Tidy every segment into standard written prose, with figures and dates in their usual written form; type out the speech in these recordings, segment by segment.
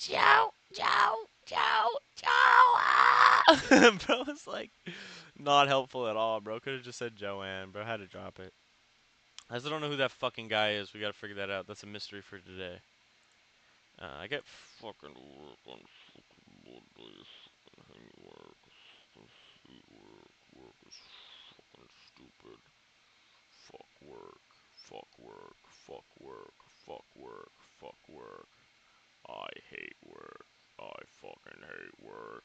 Joe, Joe, Joe, Joe. Ah! Bro was like not helpful at all, bro. Could have just said Joanne, bro. Had to drop it. I still don't know who that fucking guy is. We gotta figure that out. That's a mystery for today. I get fucking work on fucking Mondays. Fucking work. Work is fucking stupid. Fuck work. Fuck work. Fuck work. Fuck work. Fuck work. I hate work. I fucking hate work.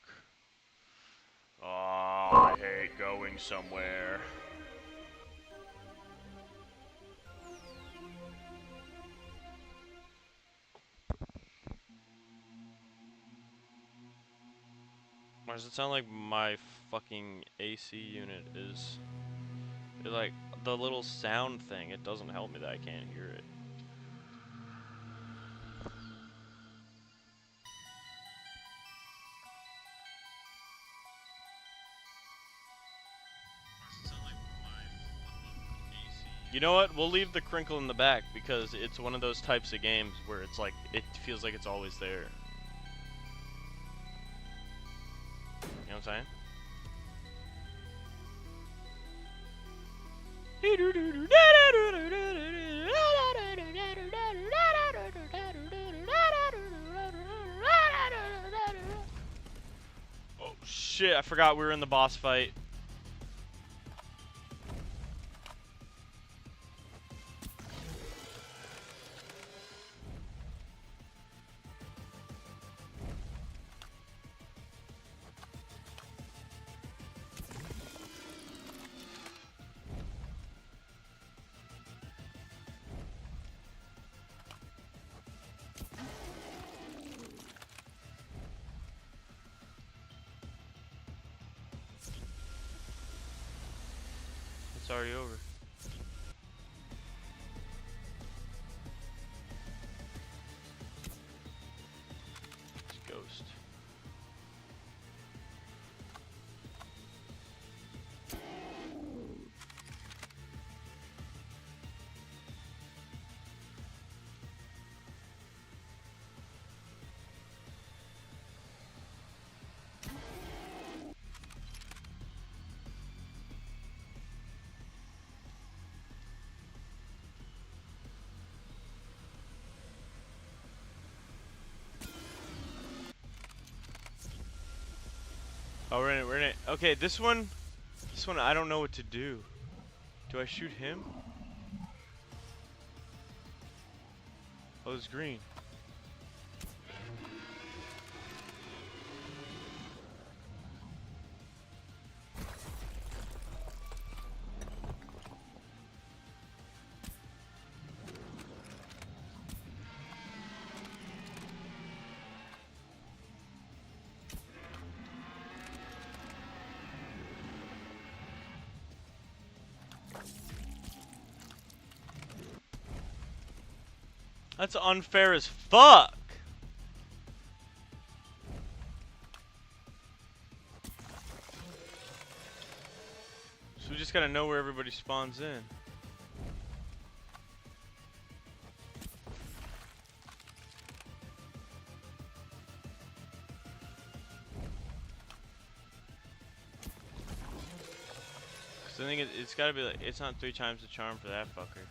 Oh, I hate going somewhere. Why does it sound like my fucking AC unit is... Like, the little sound thing, it doesn't help me that I can't hear it. You know what? We'll leave the crinkle in the back because it's one of those types of games where it's like, it feels like it's always there. You know what I'm saying? Oh shit, I forgot we were in the boss fight. It's already over. It's Ghost. Oh, we're in it. Okay, this one I don't know what to do. Do I shoot him? Oh, it's green. That's unfair as fuck. So we just gotta know where everybody spawns in. Cause I think it's gotta be like, it's not 3 times the charm for that fucker.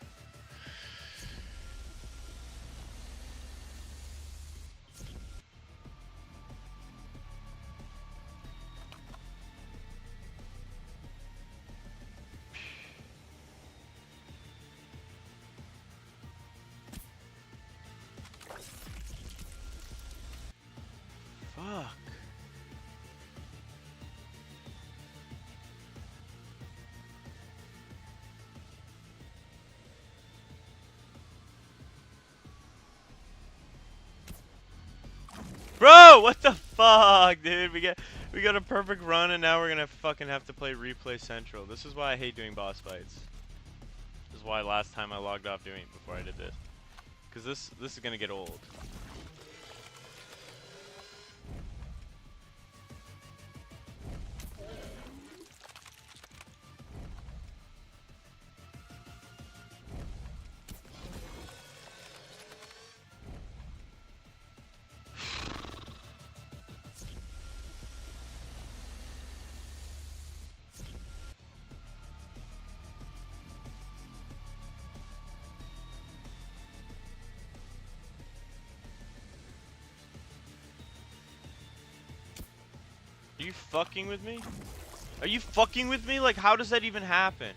Fuck. Bro, what the fuck, dude? We got a perfect run and now we're gonna fucking have to play Replay Central. This is why I hate doing boss fights. This is why last time I logged off doing it before I did this. Cause this is gonna get old. Are you fucking with me? Are you fucking with me? Like, how does that even happen?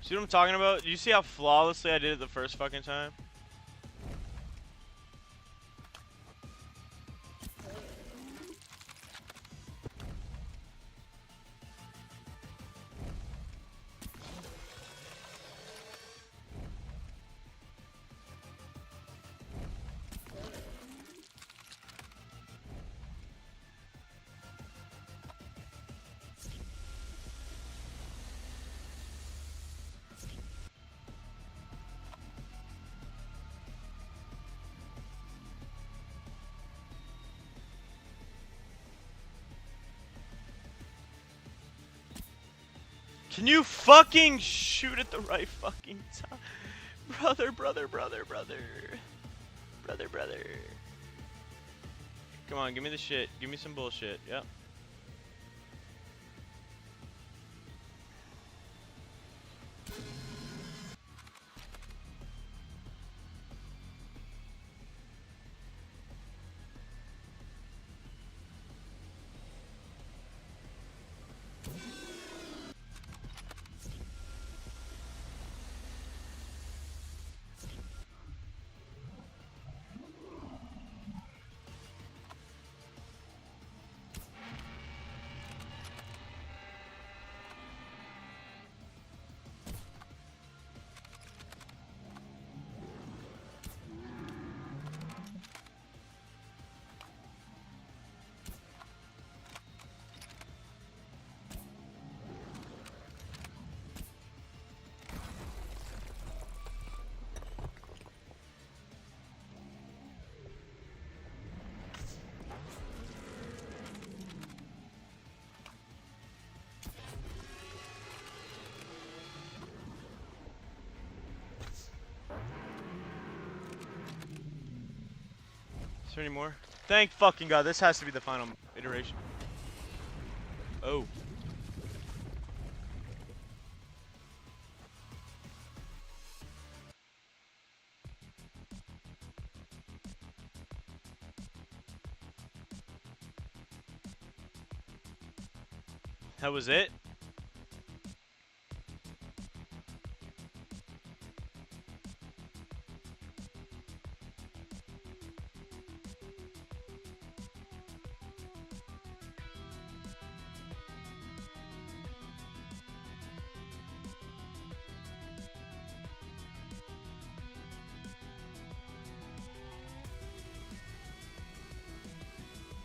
See what I'm talking about? Do you see how flawlessly I did it the first fucking time? Can you fucking shoot at the right fucking time? Brother. Come on, give me the shit. Give me some bullshit. Yep. Is there any more? Thank fucking God, this has to be the final iteration. Oh. That was it?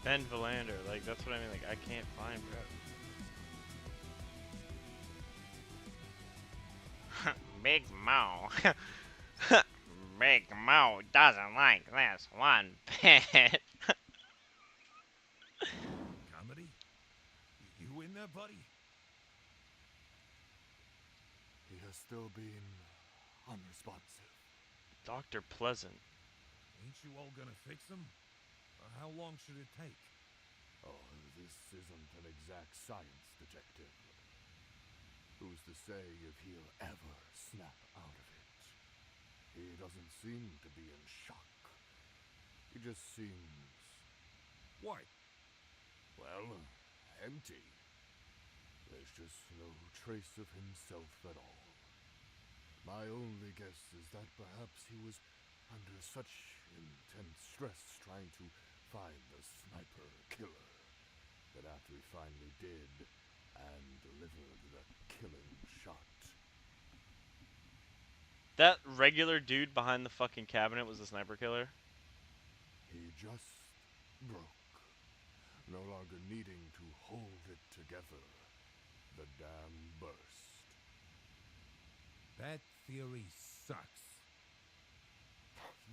Ben Valander, like, that's what I mean, like, I can't find, bro. Big Mo. Big Mo doesn't like this one bit. Comedy? You in there, buddy? He has still been unresponsive. Dr. Pleasant. Ain't you all gonna fix him? How long should it take? Oh, this isn't an exact science, detective. Who's to say if he'll ever snap out of it? He doesn't seem to be in shock. He just seems, What? well, empty. There's just no trace of himself at all. My only guess is that perhaps he was under such intense stress trying to find the sniper killer that after he finally did and delivered the killing shot, That regular dude behind the fucking cabinet was the sniper killer? he just broke, no longer needing to hold it together. The dam burst. That theory sucks.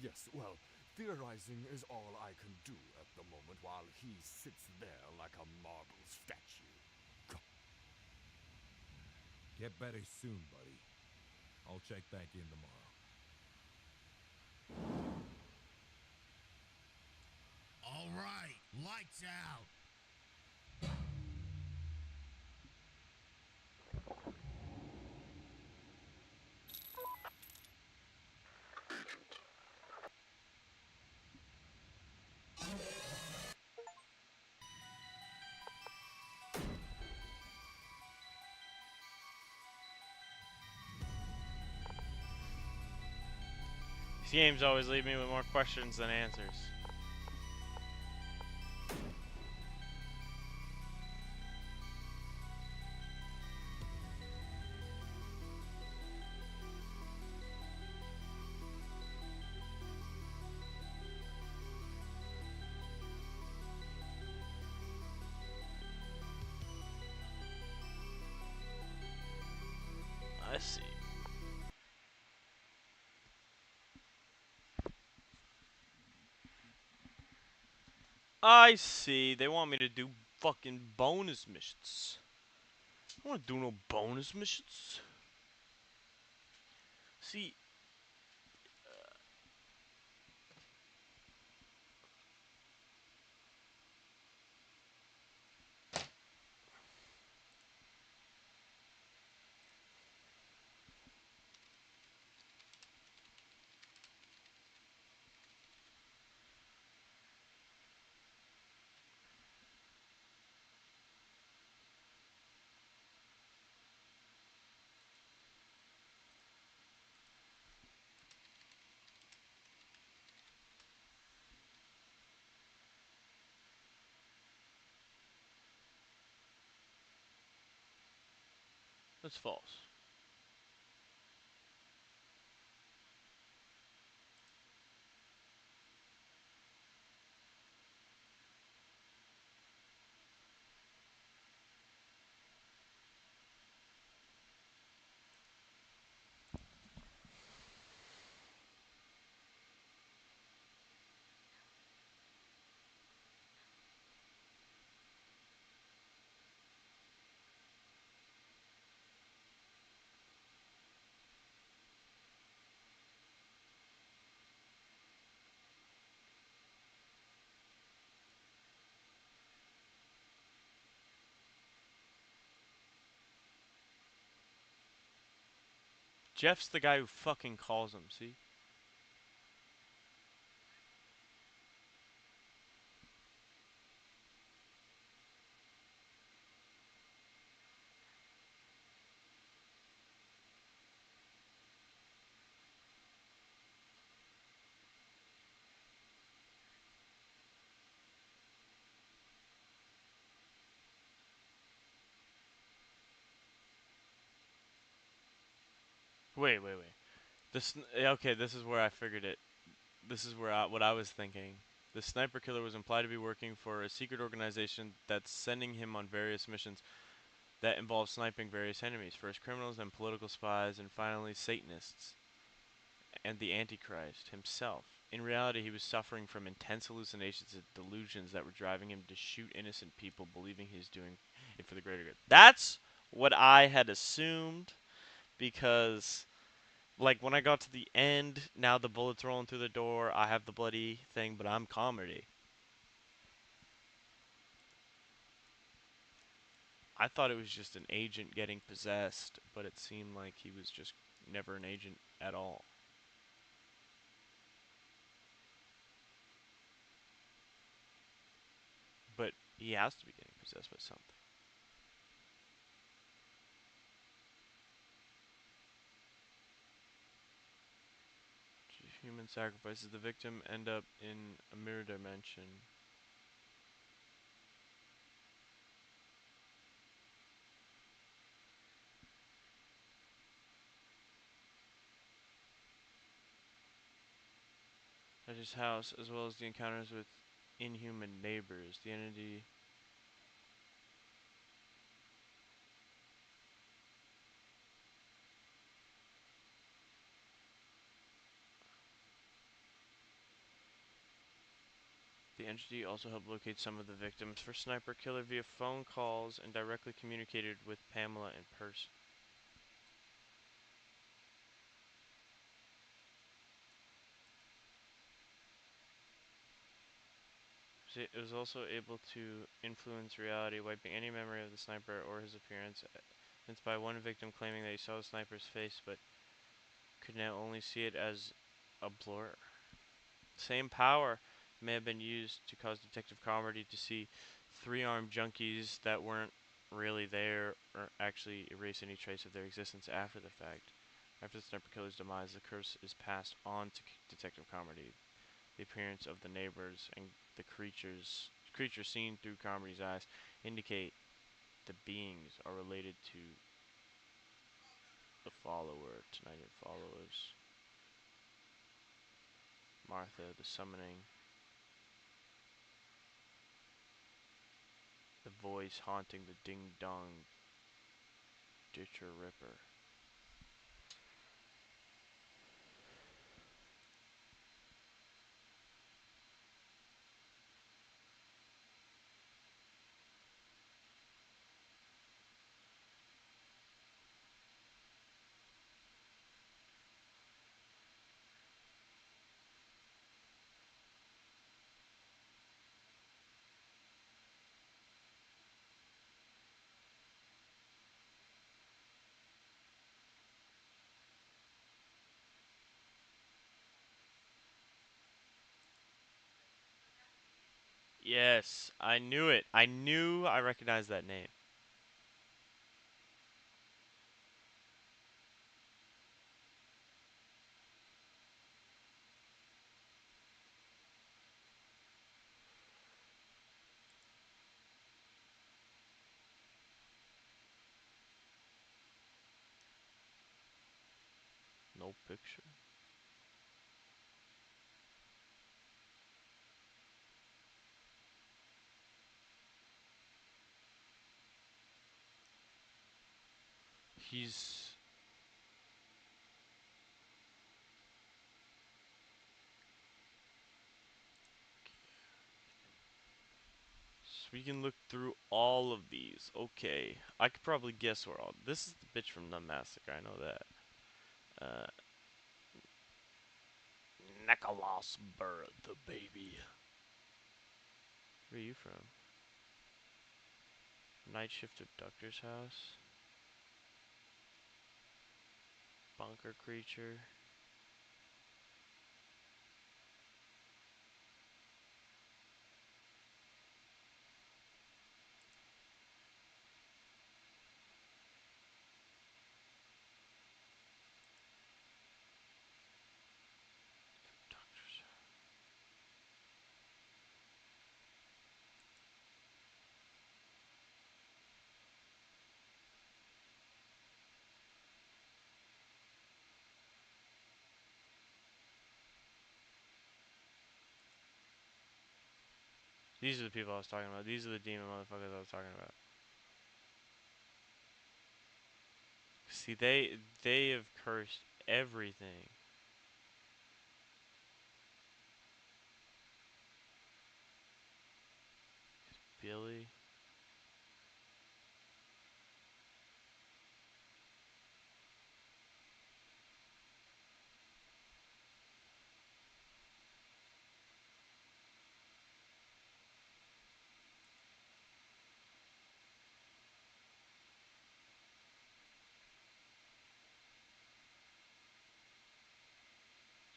Yes, well, theorizing is all I can do at the moment while he sits there like a marble statue. Get better soon, buddy. I'll check back in tomorrow. All right, lights out. These games always leave me with more questions than answers. I see. I see. They want me to do fucking bonus missions. I don't want to do no bonus missions. See, that's false. Jeff's the guy who fucking calls him, see? Wait, wait, wait. Okay, this is where I figured it. This is where what I was thinking. The sniper killer was implied to be working for a secret organization that's sending him on various missions that involve sniping various enemies, first criminals, then political spies, and finally Satanists and the Antichrist himself. In reality, he was suffering from intense hallucinations and delusions that were driving him to shoot innocent people, believing he's doing it for the greater good. That's what I had assumed because, like, when I got to the end, now the bullet's rolling through the door, I have the bloody thing, but I'm comedy. I thought it was just an agent getting possessed, but it seemed like he was just never an agent at all. But he has to be getting possessed by something. Human sacrifices. The victim end up in a mirror dimension. At his house, as well as the encounters with inhuman neighbors. The entity. The entity also helped locate some of the victims for Sniper Killer via phone calls and directly communicated with Pamela in person. It was also able to influence reality, wiping any memory of the sniper or his appearance. It's by one victim claiming that he saw the sniper's face, but could now only see it as a blur. Same power may have been used to cause Detective Carmody to see three-armed junkies that weren't really there or actually erase any trace of their existence after the fact. After the sniper killer's demise, the curse is passed on to Detective Carmody. The appearance of the neighbors and the creatures seen through Carmody's eyes indicate the beings are related to the follower, Tonight followers. Martha, the summoning, the voice haunting the ding-dong ditcher ripper. Yes, I knew it. I knew I recognized that name. No picture. He's... So we can look through all of these. Okay. I could probably guess where all... This is the bitch from the massacre. I know that. Nicholas Burr, the baby. Where are you from? Night Shift Abductor's house. Bunker creature. Abductor's house. These are the people I was talking about. These are the demon motherfuckers I was talking about. See, they have cursed everything. Billy.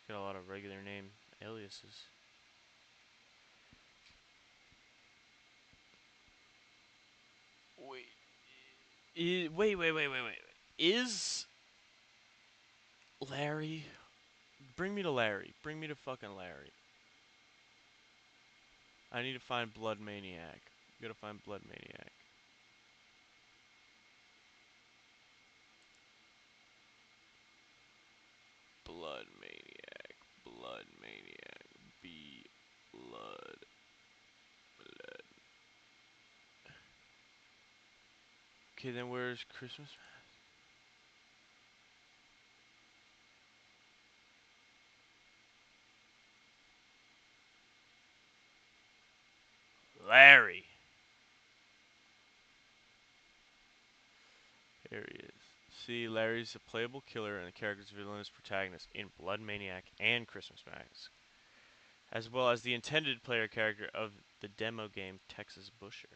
Got a lot of regular name aliases. Wait. Wait. Is Larry? Bring me to Larry. Bring me to fucking Larry. I need to find Blood Maniac. You gotta find Blood Maniac. Blood Maniac. Blood Maniac. Blood. Okay, then where's Christmas? Larry. Here he is. See, Larry's a playable killer and the character's villainous protagonist in Blood Maniac and Christmas Mask. as well as the intended player character of the demo game Texas Butcher.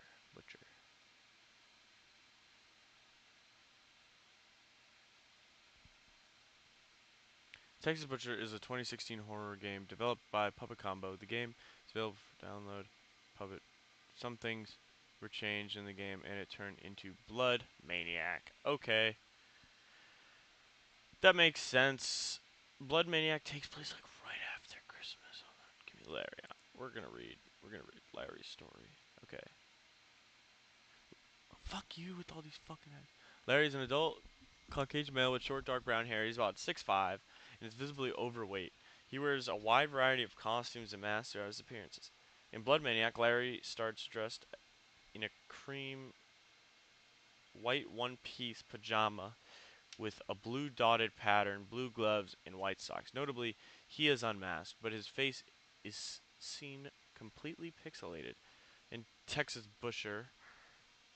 Texas Butcher is a 2016 horror game developed by Puppet Combo. The game is available for download. Puppet. Some things were changed in the game and it turned into Blood Maniac. Okay. That makes sense. Blood Maniac takes place like right after Christmas. Hold on. Give me Larry. We're gonna read Larry's story. Okay. Fuck you with all these fucking ads. Larry's an adult Caucasian male with short dark brown hair. He's about 6'5" and is visibly overweight. He wears a wide variety of costumes and masks throughout his appearances. In Blood Maniac, Larry starts dressed in a cream white one-piece pajama with a blue dotted pattern, blue gloves, and white socks. Notably, he is unmasked, but his face is seen completely pixelated. In Texas Butcher,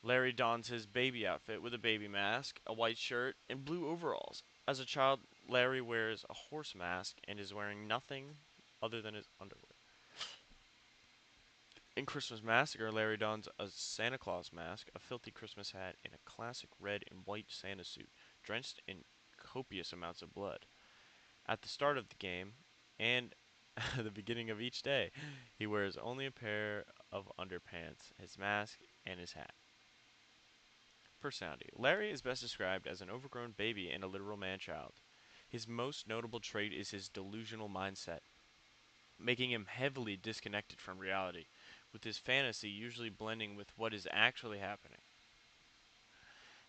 Larry dons his baby outfit with a baby mask, a white shirt, and blue overalls. As a child, Larry wears a horse mask and is wearing nothing other than his underwear. In Christmas Massacre, Larry dons a Santa Claus mask, a filthy Christmas hat, and a classic red and white Santa suit, drenched in copious amounts of blood. At the start of the game, and at the beginning of each day, he wears only a pair of underpants, his mask, and his hat. Personality. Larry is best described as an overgrown baby and a literal man-child. His most notable trait is his delusional mindset, making him heavily disconnected from reality, with his fantasy usually blending with what is actually happening.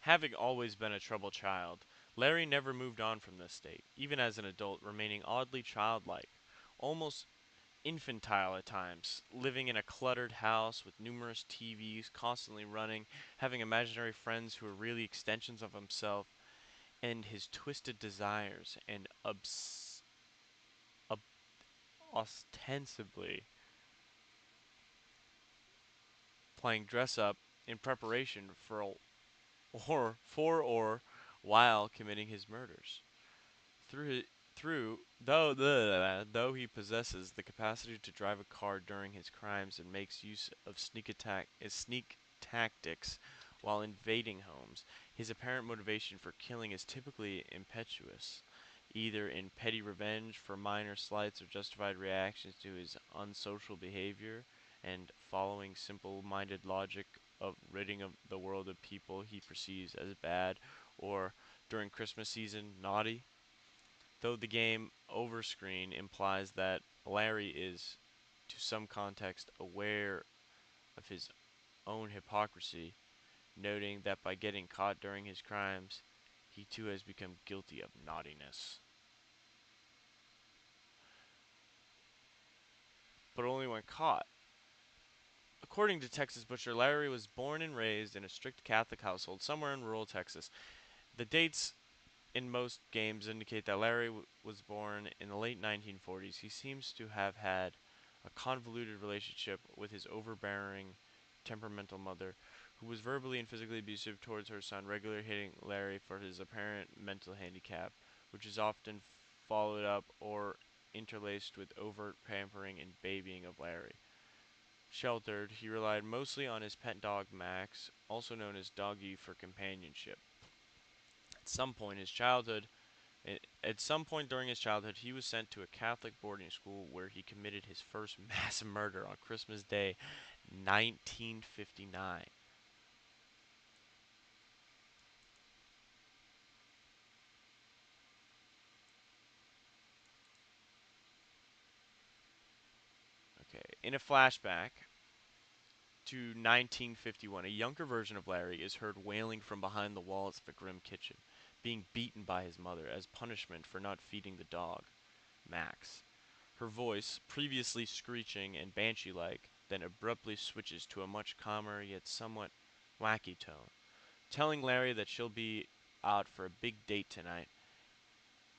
Having always been a troubled child, Larry never moved on from this state, even as an adult, remaining oddly childlike, almost infantile at times, living in a cluttered house with numerous TVs constantly running, having imaginary friends who are really extensions of himself, and his twisted desires and ob- ostensibly playing dress up in preparation or while committing his murders. Through though he possesses the capacity to drive a car during his crimes and makes use of sneak tactics while invading homes, his apparent motivation for killing is typically impetuous, either in petty revenge for minor slights or justified reactions to his unsocial behavior and following simple-minded logic of ridding of the world of people he perceives as bad or during Christmas season naughty. Though the game overscreen implies that Larry is, to some context, aware of his own hypocrisy, noting that by getting caught during his crimes, he too has become guilty of naughtiness. But only when caught. According to Texas Butcher, Larry was born and raised in a strict Catholic household somewhere in rural Texas. The dates in most games indicate that Larry was born in the late 1940s. He seems to have had a convoluted relationship with his overbearing, temperamental mother, who was verbally and physically abusive towards her son, regularly hitting Larry for his apparent mental handicap, which is often followed up or interlaced with overt pampering and babying of Larry. Sheltered, he relied mostly on his pet dog Max, also known as Doggy, for companionship. At some point in his childhood, At some point during his childhood, he was sent to a Catholic boarding school where he committed his first mass murder on Christmas Day, 1959. Okay, in a flashback to 1951, a younger version of Larry is heard wailing from behind the walls of a grim kitchen, being beaten by his mother as punishment for not feeding the dog, Max. Her voice, previously screeching and banshee-like, then abruptly switches to a much calmer yet somewhat wacky tone, telling Larry that she'll be out for a big date tonight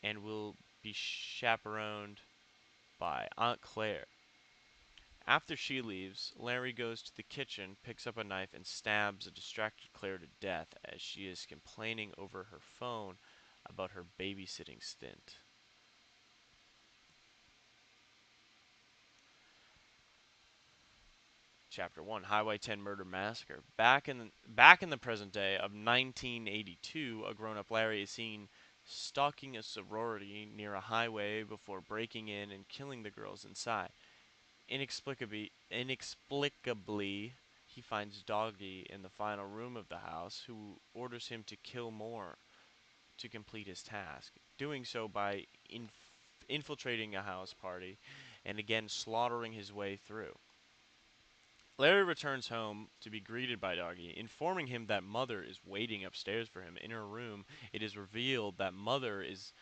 and will be chaperoned by Aunt Claire. After she leaves, Larry goes to the kitchen, picks up a knife, and stabs a distracted Claire to death as she is complaining over her phone about her babysitting stint. Chapter 1, Highway 10 Murder Massacre. Back in the present day of 1982, a grown-up Larry is seen stalking a sorority near a highway before breaking in and killing the girls inside. Inexplicably, he finds Doggy in the final room of the house, who orders him to kill more to complete his task, doing so by infiltrating a house party and again slaughtering his way through. Larry returns home to be greeted by Doggy, informing him that Mother is waiting upstairs for him. In her room, it is revealed that Mother is,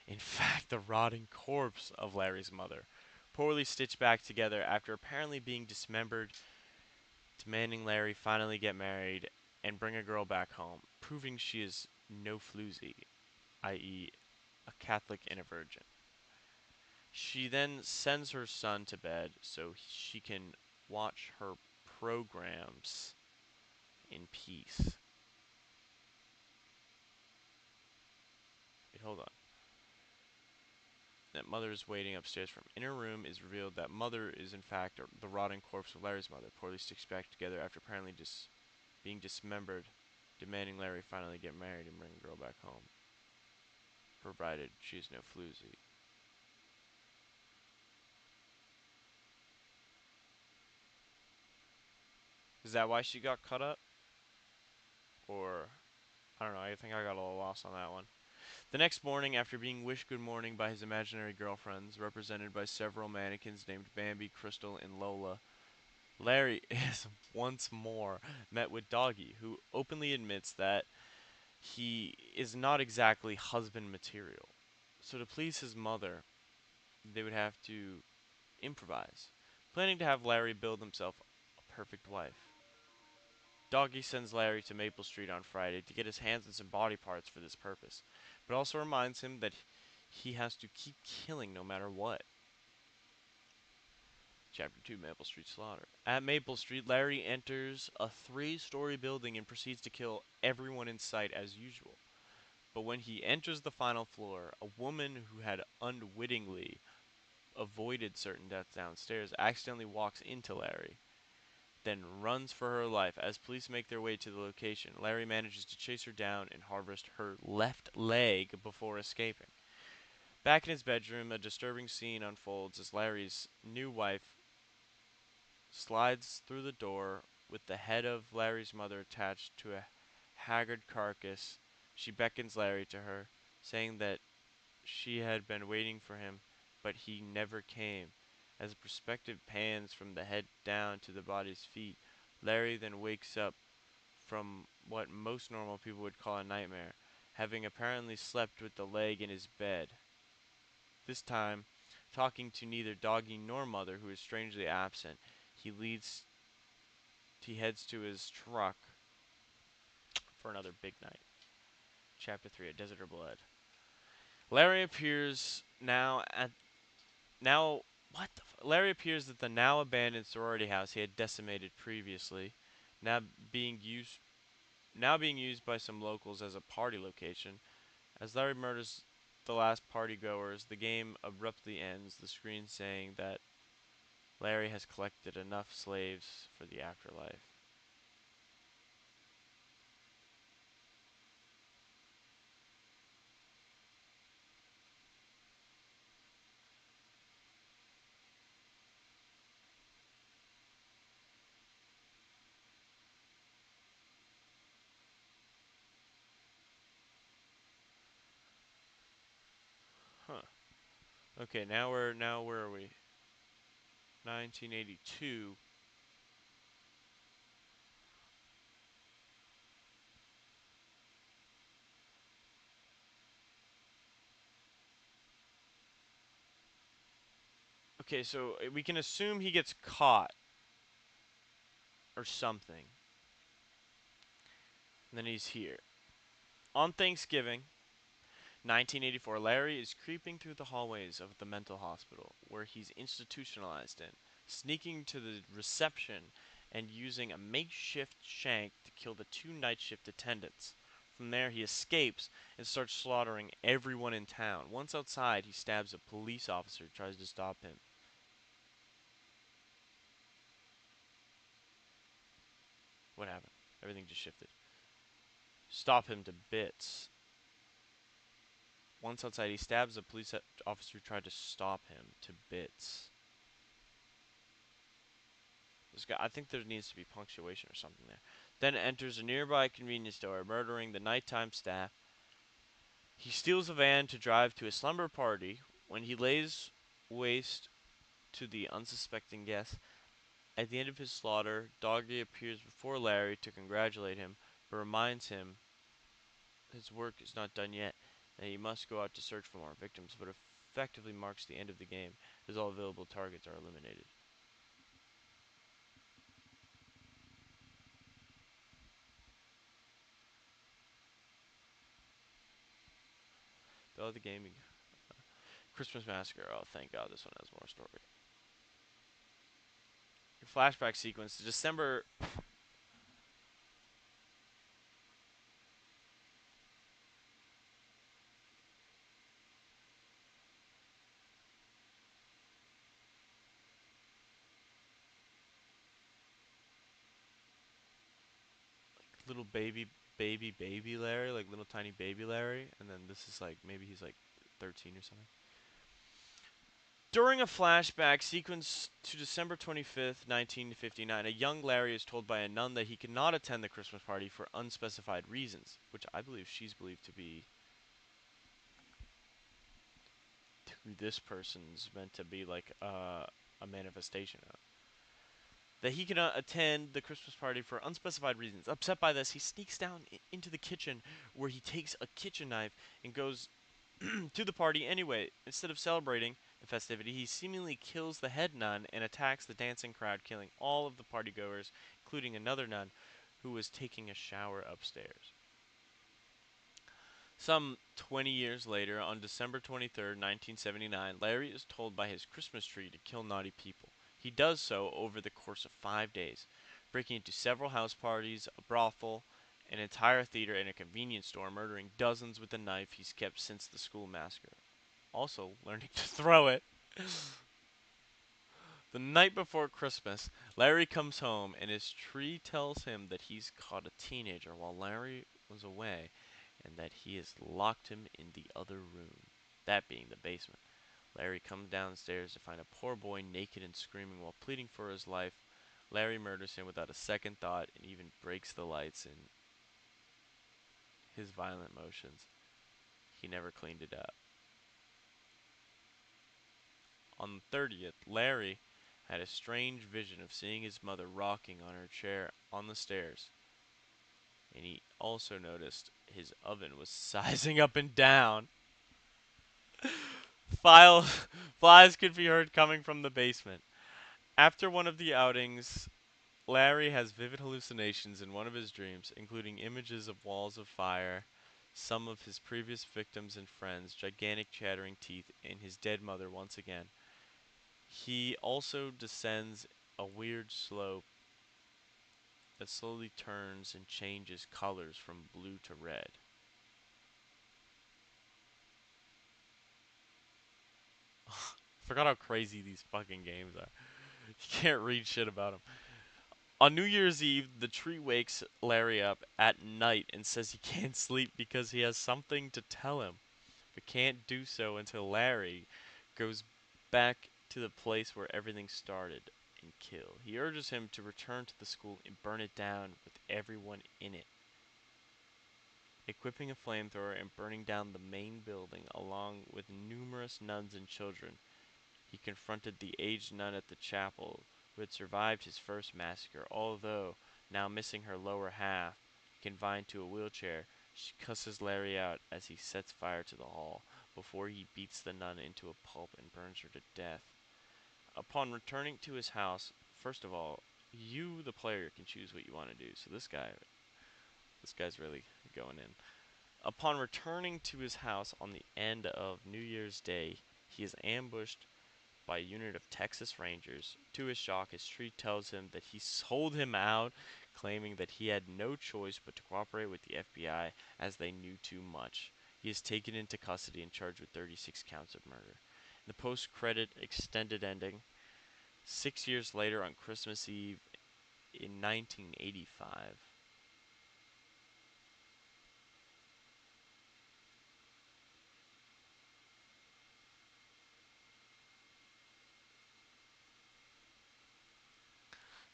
in fact, the rotting corpse of Larry's mother, poorly stitched back together after apparently being dismembered, demanding Larry finally get married and bring a girl back home, proving she is no floozy, i.e., a Catholic and a virgin. She then sends her son to bed so she can watch her programs in peace. Wait, hold on. That Mother is waiting upstairs from inner room is revealed that Mother is in fact the rotting corpse of Larry's mother, poorly stitched back together after apparently being dismembered, demanding Larry finally get married and bring the girl back home, provided she's no floozy. Is that why she got cut up? Or, I don't know, I think I got a little lost on that one. The next morning, after being wished good morning by his imaginary girlfriends, represented by several mannequins named Bambi, Crystal, and Lola, Larry is once more met with Doggy, who openly admits that he is not exactly husband material. So to please his mother, they would have to improvise, planning to have Larry build himself a perfect wife. Doggy sends Larry to Maple Street on Friday to get his hands on some body parts for this purpose, but also reminds him that he has to keep killing no matter what. Chapter 2, Maple Street Slaughter. At Maple Street, Larry enters a 3-story building and proceeds to kill everyone in sight as usual. But when he enters the final floor, a woman who had unwittingly avoided certain deaths downstairs accidentally walks into Larry, then runs for her life. As police make their way to the location, Larry manages to chase her down and harvest her left leg before escaping. Back in his bedroom, a disturbing scene unfolds as Larry's new wife slides through the door with the head of Larry's mother attached to a haggard carcass. She beckons Larry to her, saying that she had been waiting for him, but he never came. As the perspective pans from the head down to the body's feet, Larry then wakes up from what most normal people would call a nightmare, having apparently slept with the leg in his bed. This time, talking to neither Doggy nor Mother, who is strangely absent, he heads to his truck for another big night. Chapter 3, A Desert of Blood. Larry appears now at now what the Larry appears at the now abandoned sorority house he had decimated previously, now being used by some locals as a party location. As Larry murders the last party goers, the game abruptly ends, the screen saying that Larry has collected enough slaves for the afterlife. Huh. Okay, now where are we? 1982. Okay, so we can assume he gets caught or something. And then he's here. On Thanksgiving, 1984, Larry is creeping through the hallways of the mental hospital where he's institutionalized in, sneaking to the reception and using a makeshift shank to kill the 2 night shift attendants. From there, he escapes and starts slaughtering everyone in town. Once outside, he stabs a police officer who tries to stop him. What happened? Everything just shifted. Stop him to bits. Once outside, he stabs a police officer who tried to stop him to bits. This guy, I think there needs to be punctuation or something there. Then enters a nearby convenience store, murdering the nighttime staff. He steals a van to drive to a slumber party. When he lays waste to the unsuspecting guests, at the end of his slaughter, Doggy appears before Larry to congratulate him, but reminds him his work is not done yet, and he must go out to search for more victims, but effectively marks the end of the game, as all available targets are eliminated. The other game, Christmas Massacre. Oh, thank God, this one has more story. Your flashback sequence, December. Little baby Larry, like little tiny baby Larry, and then this is like maybe he's like 13 or something. During a flashback sequence to December 25th, 1959, a young Larry is told by a nun that he cannot attend the Christmas party for unspecified reasons, which I believe she's believed to be who this person's meant to be, like a manifestation of. That he cannot attend the Christmas party for unspecified reasons. Upset by this, he sneaks down into the kitchen where he takes a kitchen knife and goes to the party anyway. Instead of celebrating the festivity, he seemingly kills the head nun and attacks the dancing crowd, killing all of the partygoers, including another nun who was taking a shower upstairs. Some 20 years later, on December 23rd, 1979, Larry is told by his Christmas tree to kill naughty people. He does so over the course of 5 days, breaking into several house parties, a brothel, an entire theater, and a convenience store, murdering dozens with a knife he's kept since the school massacre. Also, learning to throw it. The night before Christmas, Larry comes home and his tree tells him that he's caught a teenager while Larry was away and that he has locked him in the other room, that being the basement. Larry comes downstairs to find a poor boy naked and screaming while pleading for his life. Larry murders him without a second thought and even breaks the lights in his violent motions. He never cleaned it up. On the 30th, Larry had a strange vision of seeing his mother rocking on her chair on the stairs. And he also noticed his oven was sizing up and down. Flies could be heard coming from the basement. After one of the outings, Larry has vivid hallucinations in one of his dreams, including images of walls of fire, some of his previous victims and friends, gigantic chattering teeth, and his dead mother once again. He also descends a weird slope that slowly turns and changes colors from blue to red. Forgot how crazy these fucking games are. You can't read shit about them. On New Year's Eve, the tree wakes Larry up at night and says he can't sleep because he has something to tell him, but can't do so until Larry goes back to the place where everything started and kill. He urges him to return to the school and burn it down with everyone in it. Equipping a flamethrower and burning down the main building along with numerous nuns and children, he confronted the aged nun at the chapel who had survived his first massacre. Although now missing her lower half, confined to a wheelchair, she cusses Larry out as he sets fire to the hall before he beats the nun into a pulp and burns her to death. Upon returning to his house, first of all, you, the player, can choose what you want to do. So this guy's really going in. Upon returning to his house on the end of New Year's Day, he is ambushed by a unit of Texas Rangers. To his shock, his tree tells him that he sold him out, claiming that he had no choice but to cooperate with the FBI as they knew too much. He is taken into custody and charged with 36 counts of murder. In the post-credit extended ending, 6 years later on Christmas Eve in 1985.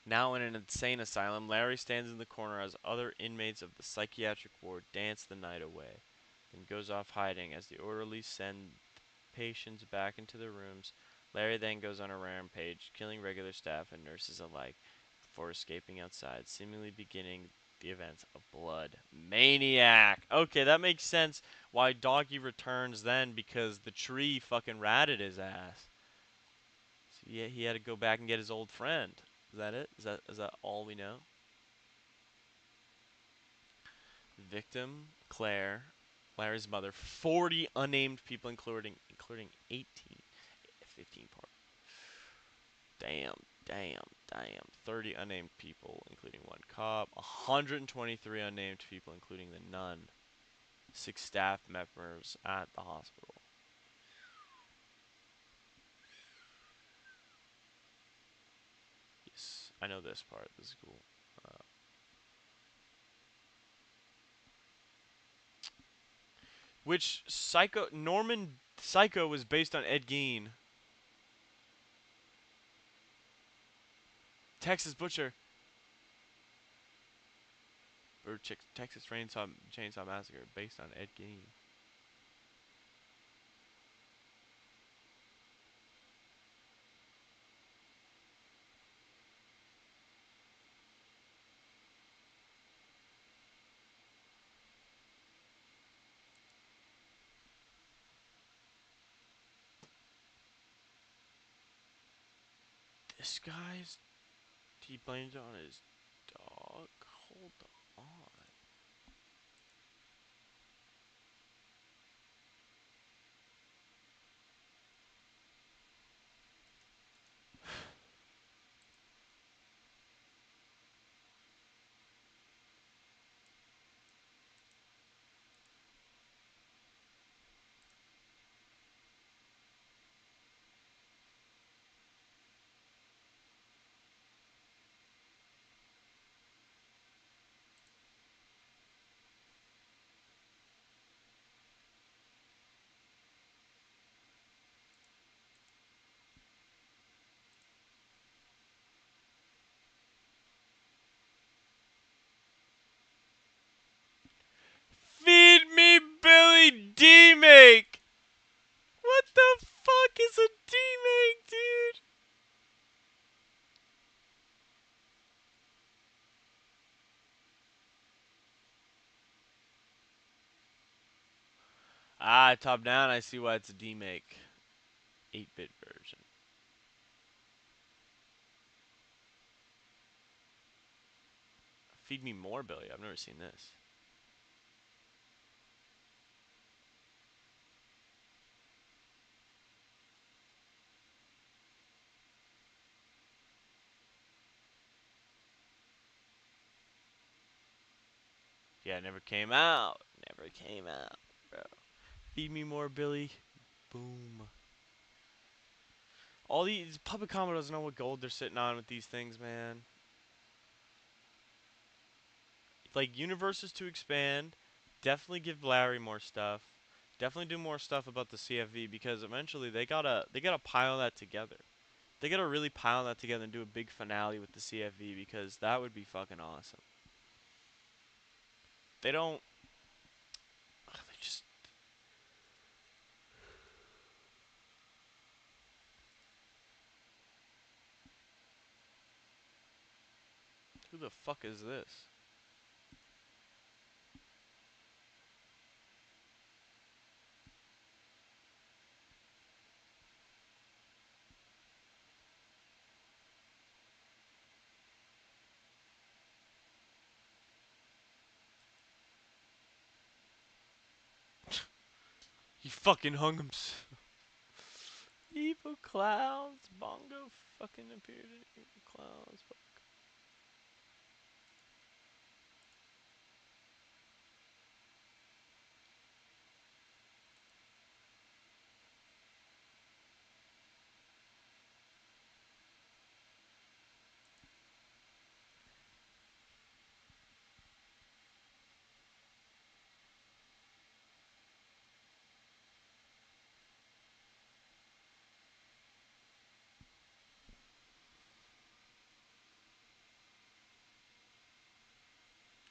Now in an insane asylum, Larry stands in the corner as other inmates of the psychiatric ward dance the night away, then goes off hiding as the orderlies send patients back into the rooms. Larry then goes on a rampage, killing regular staff and nurses alike before escaping outside, seemingly beginning the events of Blood Maniac. Okay, that makes sense why Doggy returns then, because the tree fucking ratted his ass. So yeah, he had to go back and get his old friend. Is that it? Is that all we know? Victim Claire, Larry's mother, 40 unnamed people, including 18, 15 part. Damn. 30 unnamed people, including one cop. 123 unnamed people, including the nun. 6 staff members at the hospital. Yes, I know this part. This is cool. Which Norman Psycho was based on Ed Gein. Texas Butcher. Or Texas Chainsaw Massacre, based on Ed Gein. This guy's, he blames it on his dog. Hold on. Feed me Billy D-Make! What the fuck is a D-Make, dude? Ah, top down, I see why it's a D-Make. 8-bit version. Feed me more Billy. I've never seen this. Yeah, it never came out. Never came out, bro. Feed me more Billy. Boom. All these Puppet Combo doesn't know what gold they're sitting on with these things, man. Like, universes to expand. Definitely give Larry more stuff. Definitely do more stuff about the CFV, because eventually they gotta pile that together. They gotta really pile that together and do a big finale with the CFV, because that would be fucking awesome. They don't. They just. Who the fuck is this? He fucking hung himself. Evil clouds. Bongo fucking appeared in evil clouds.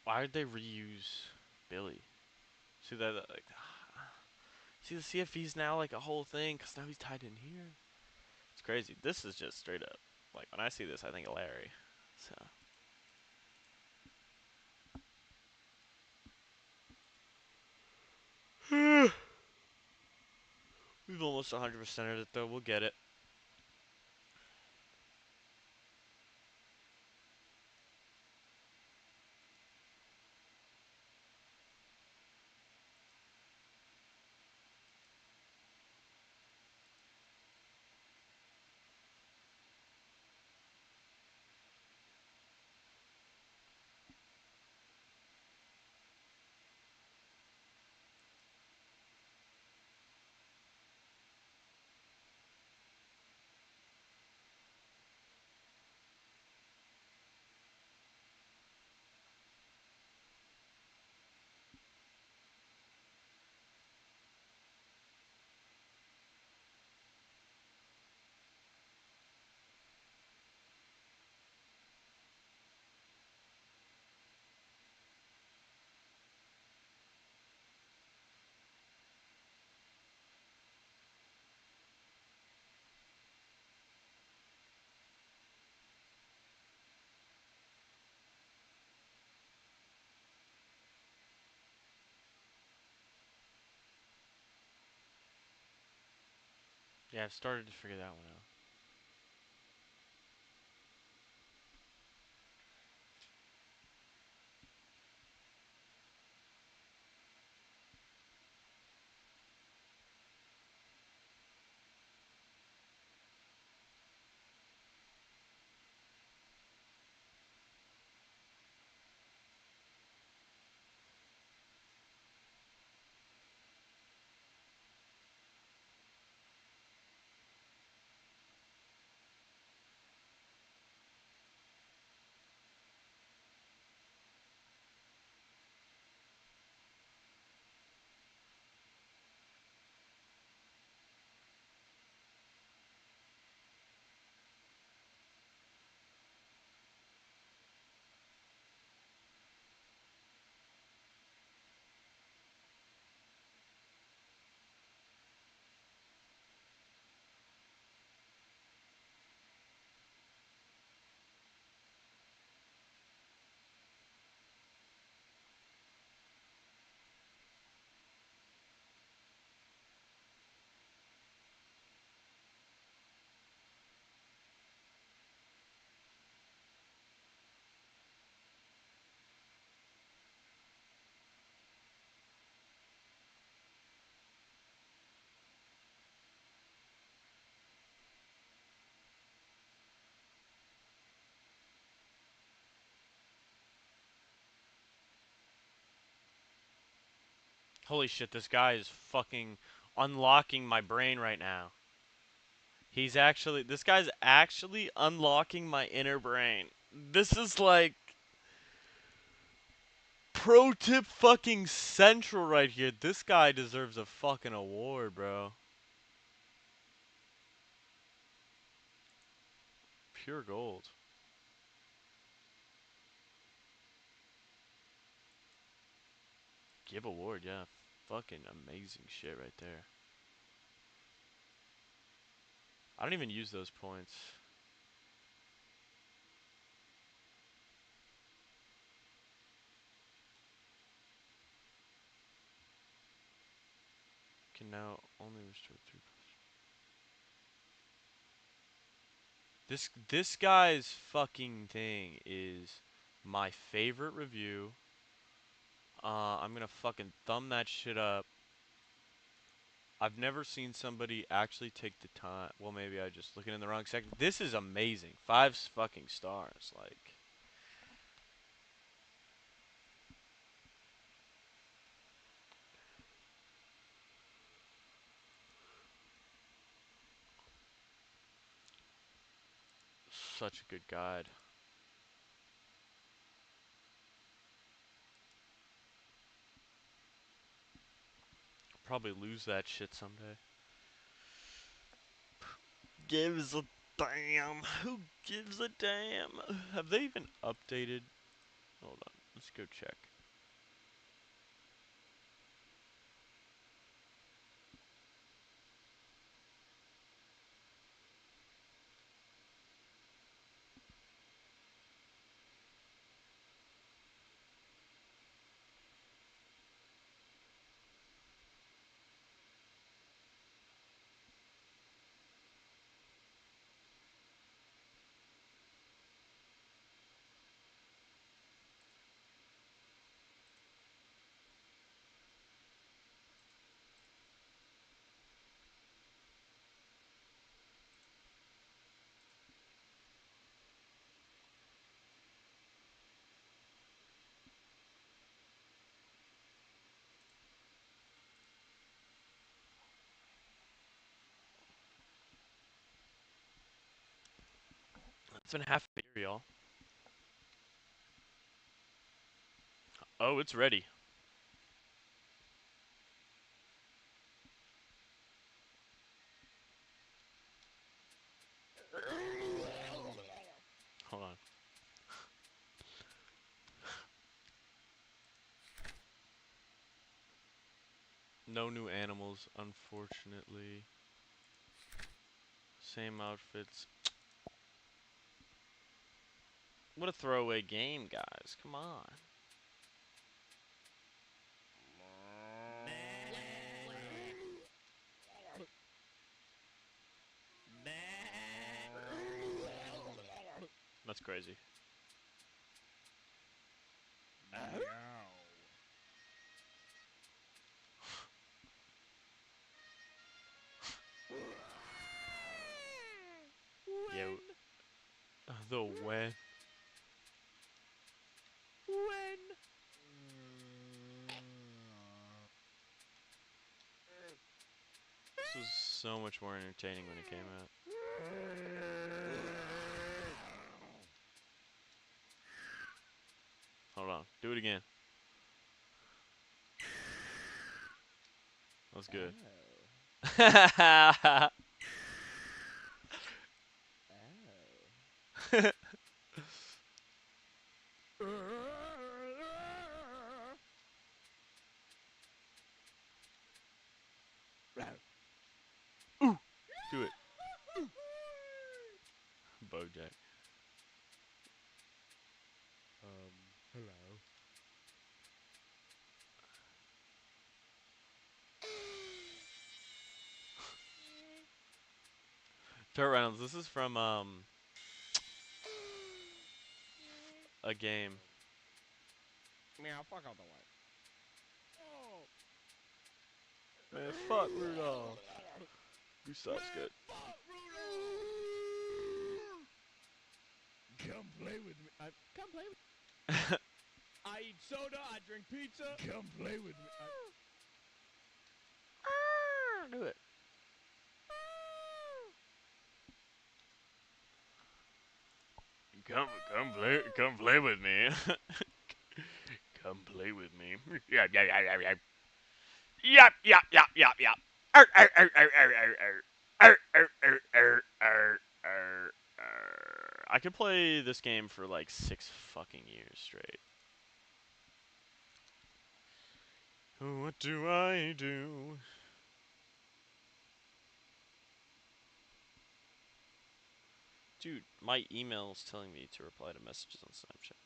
Why did they reuse Billy? See that like see the CFE's now like a whole thing because now he's tied in here. It's crazy. This is just straight up like when I see this, I think of Larry. So we've almost 100%ed it though. We'll get it. Yeah, I've started to figure that one out. Holy shit, this guy is fucking unlocking my brain right now. This guy's actually unlocking my inner brain. This is like pro tip fucking central right here. This guy deserves a fucking award, bro. Pure gold. Give award, yeah. Fucking amazing shit right there. I don't even use those points. Can now only restore 3. This guy's fucking thing is my favorite review. I'm gonna fucking thumb that shit up. I've never seen somebody actually take the time. Well, maybe I just looking in the wrong section. This is amazing. 5 fucking stars. Like, such a good guide. Probably lose that shit someday. Gives a damn. Who gives a damn? Have they even updated? Hold on. Let's go check. It's been half a year, y'all. Oh, it's ready. Hold on. No new animals, unfortunately. Same outfits. What a throwaway game, guys. Come on. That's crazy. Yeah. The when. This was so much more entertaining when it came out. Hold on. Do it again. That was good. Ooh, do it. Bojack. Hello. Kurt Reynolds, this is from a game. Meow, fuck out the way. Man, fuck Rudolph. Gustav's good. Come play with me. Come play with I eat soda, I drink pizza. Come play with me. Do it. Come play with me. Come play with me. Yap, yap, yap, yap, yap. Yap, yap, yap, yap, yap. Arr, arr, arr, arr, arr, arr, arr. Arr, arr, arr, arr, arr, arr, arr. I could play this game for like 6 fucking years straight. What do I do? Dude, my email's telling me to reply to messages on Snapchat.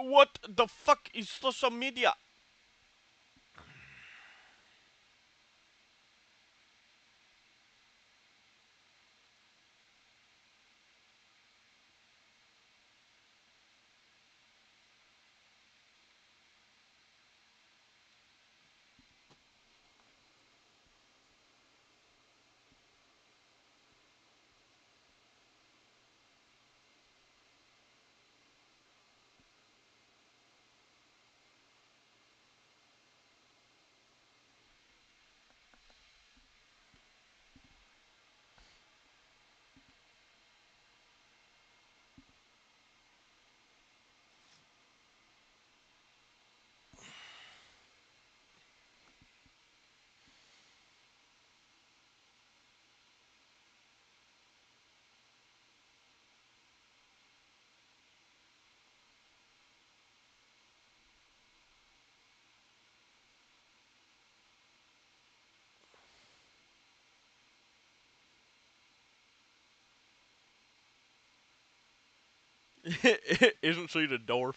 What the fuck is social media? Isn't she the dwarf?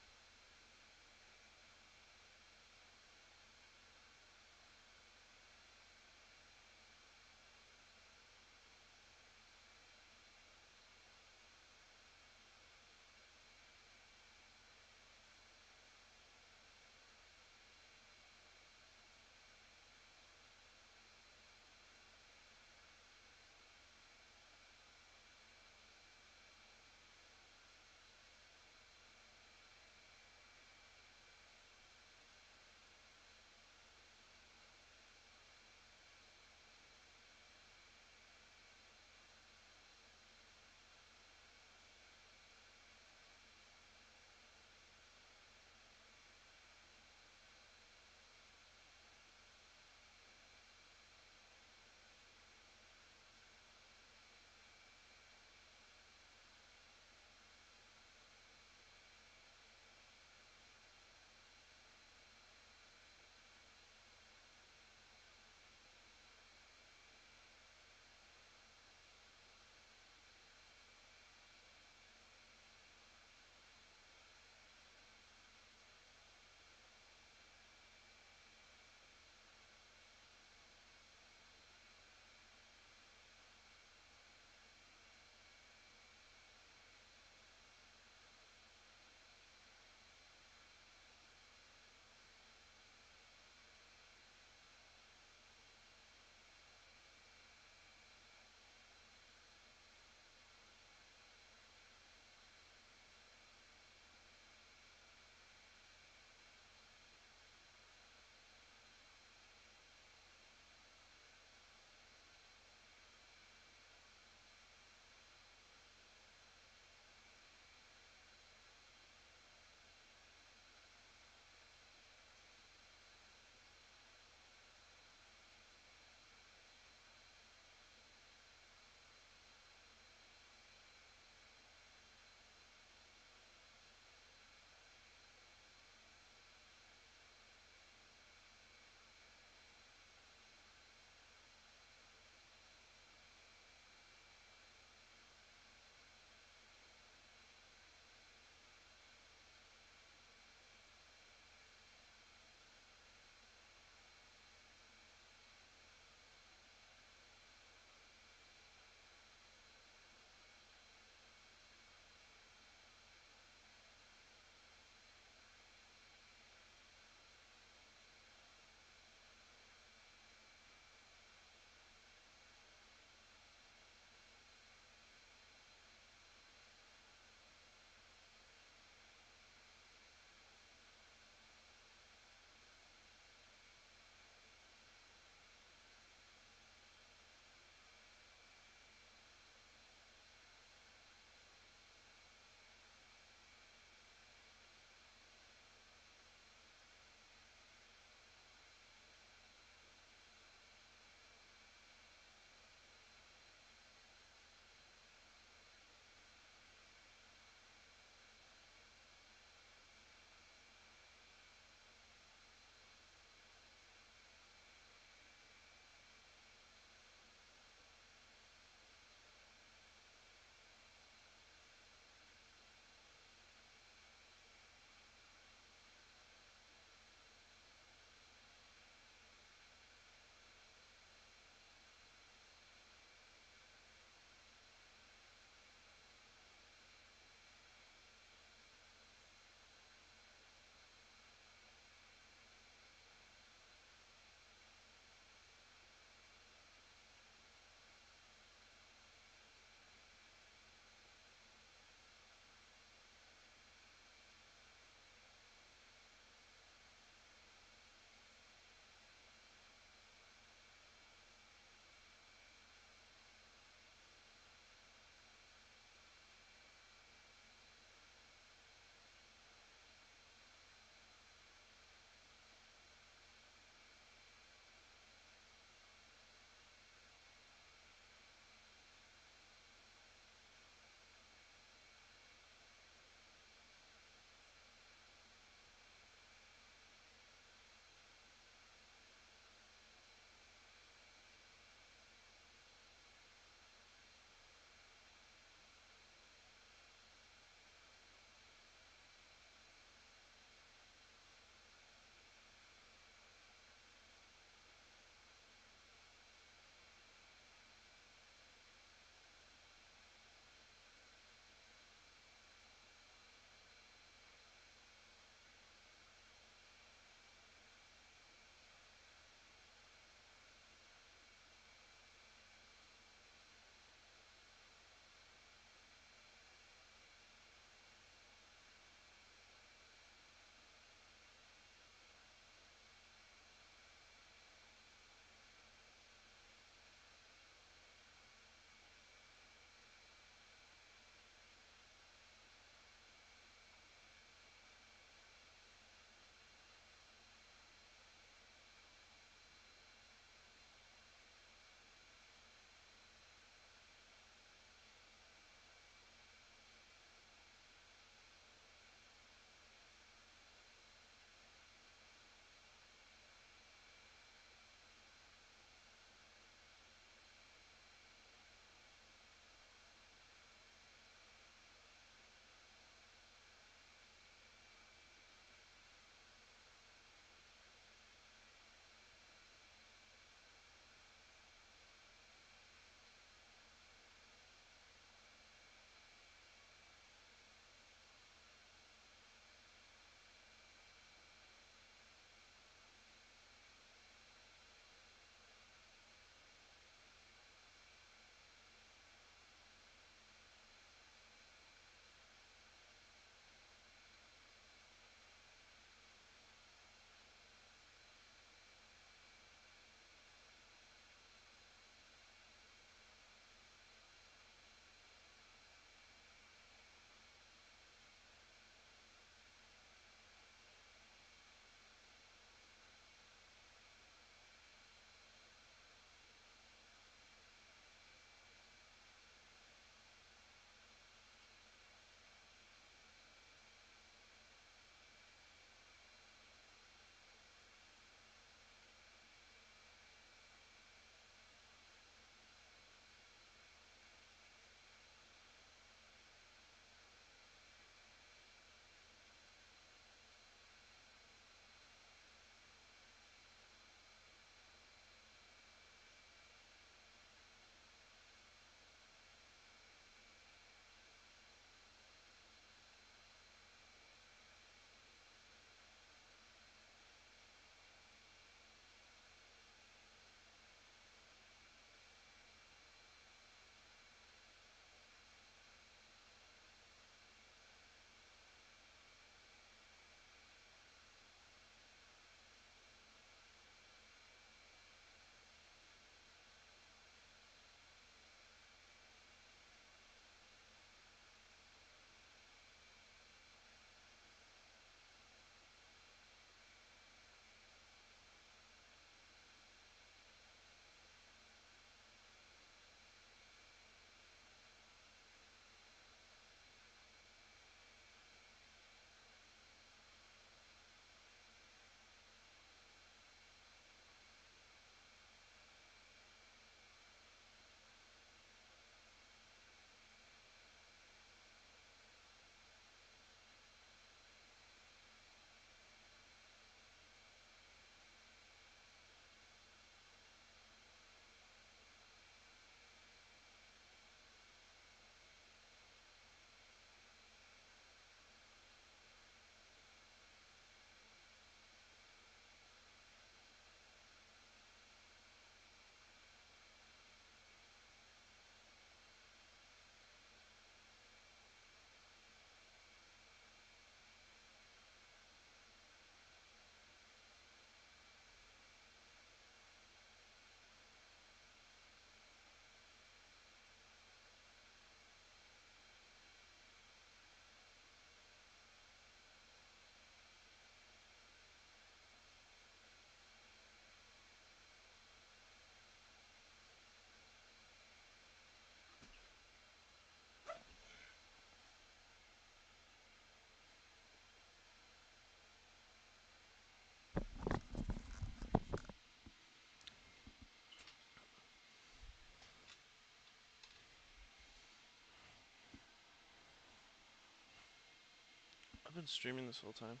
been streaming this whole time.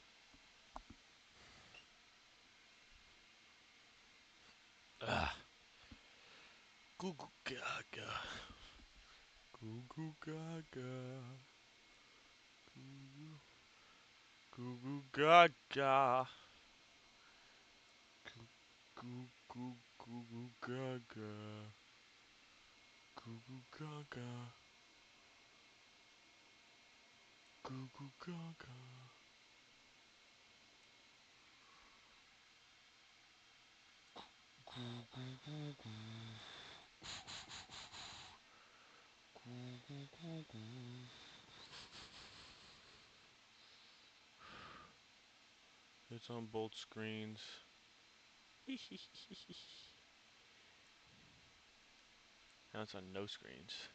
Ah. Goo goo gaga. Goo goo gaga. Goo goo goo gaga. Goo goo goo goo gaga. Goo goo gaga. Goo goo gaga. Goo goo goo goo. Goo goo goo goo. It's on both screens. Now it's on no screens.